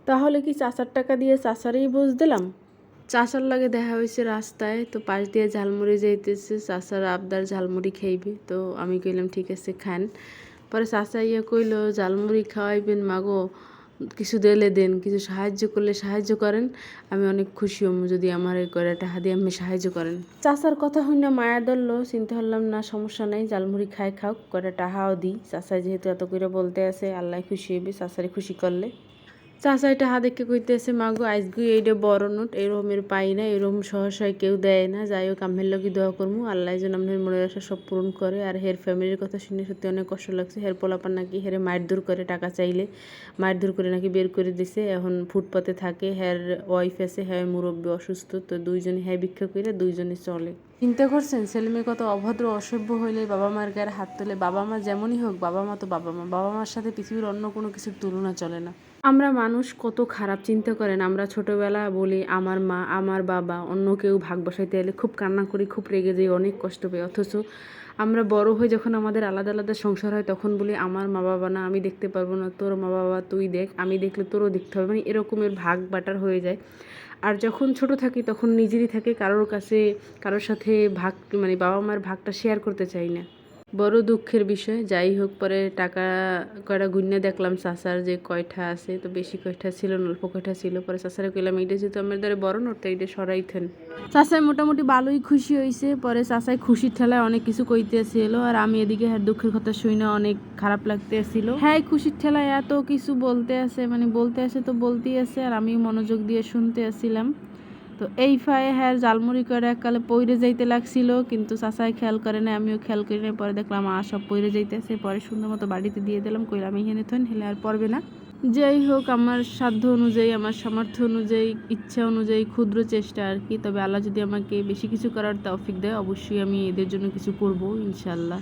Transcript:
তাহলে কি চাচার টাকা দিয়ে চাচারই বুঝ দিলাম? চাচার লাগে দেখা হয়েছে রাস্তায়, তো পাশ দিয়ে ঝালমুড়ি যাইতেছে, চাচার আবদার ঝালমুড়ি খাইবে, তো আমি কইলাম ঠিক আছে খান। পরে চাচা ইয়ে কইলো ঝালমুড়ি খাওয়াইবেন মাগো, কিছু দিলে দেন, কিছু সাহায্য করলে সাহায্য করেন, আমি অনেক খুশি হম যদি আমার এই কয়টা টাকা দিয়ে আপনি সাহায্য করেন। চাচার কথা শুনে মায়া ধরলো, চিন্তা করলাম না সমস্যা নাই, ঝালমুড়ি খাই খাও, কয়টা টাকাও দিই, চাচা যেহেতু এত করে বলতে আছে আল্লাহ খুশি হইবে চাচারে খুশি করলে। চাচা এটা হা দেখে কইতেছে মাগো আজগু এইটা বড় নোট, এরকমের পাই না, এরকম সহসায় কেউ দেয় না, যাই হোক আমের লোকই দোয়া করবো আল্লাহ যেন আপনার মনের আশা সব পূরণ করে। আর হের ফ্যামিলির কথা শুনে সত্যি অনেক কষ্ট লাগছে। হের পোলাপান নাকি হেরে মারধর করে টাকা চাইলে, মারধর করে নাকি বের করে দিছে, এখন ফুটপাতে থাকে। হের ওয়াইফ আছে, হ্যাঁ মুরব্বী অসুস্থ, তো দুইজনে হ্যাঁ ভিক্ষা করে দুইজনে চলে। চিন্তা করছেন ছেলে মেয়ে কত অভদ্র অসভ্য হইলে বাবা মার গায়ে হাত তোলে। বাবা মা যেমনই হোক, বাবা মা তো বাবা মা, বাবা মার সাথে পৃথিবীর অন্য কোনো কিছুর তুলনা চলে না। আমরা মানুষ কত খারাপ, চিন্তা করেন। আমরা ছোটবেলা বলি আমার মা আমার বাবা, অন্য কেউ ভাগ বসাইতে এলে খুব কান্না করি, খুব রেগে যাই, অনেক কষ্ট পাই। অথচ আমরা বড় হয়ে যখন আমাদের আলাদা আলাদা সংসার হয় তখন বলি আমার মা বাবা না, আমি দেখতে পারবো না, তোর মা বাবা তুই দেখ, আমি দেখলে তোরও দেখতে হবে, মানে এরকমের ভাগ বাটার হয়ে যায়। আর যখন ছোট থাকি তখন নিজেরই থাকে, কারোর কাছে কারোর সাথে ভাগ মানে বাবা মার ভাগটা শেয়ার করতে চাই না। বড় দুঃখের বিষয়। যাই হোক, পরে টাকা কয়টা গুইন্না দেখলাম চাচার যে কয়টা আছে, তো বেশি কয়টা ছিল না, অল্প কয়টা ছিল। পরে চাচারে কইলাম এইটা যেহেতু আমার দ্বারা বড় নোট, এইটা সরাইতেন। চাচাই মোটামুটি ভালোই খুশি হয়েছে। পরে চাচাই খুশির ঠেলায় অনেক কিছু কইতেছিল, আর আমি এদিকে হ্যাঁ দুঃখের কথা শুনে অনেক খারাপ লাগতেছিল। হ্যাঁ খুশির ঠেলায় এত কিছু বলতে আছে, মানে বলতে আছে তো বলতেই আছে, আর আমি মনোযোগ দিয়ে শুনতে আসছিলাম। তো এই ফায়ে হ্যাঁ জালমুড়ি করে এককালে পইরে যাইতে লাগছিল, কিন্তু চাচাই খেয়াল করে না, আমিও খেয়াল করি না। পরে দেখলাম সব পইরে যাইতেছে, পরে সুন্দর মতো বাড়িতে দিয়ে দিলাম, কইলাম এখানে থন, হেলে আর পড়বে না। যাই হোক, আমার সাধ্য অনুযায়ী, আমার সামর্থ্য অনুযায়ী, ইচ্ছা অনুযায়ী ক্ষুদ্র চেষ্টা আর কি। তবে আল্লাহ যদি আমাকে বেশি কিছু করার তৌফিক দেয়, অবশ্যই আমি এদের জন্য কিছু করব ইনশাল্লাহ।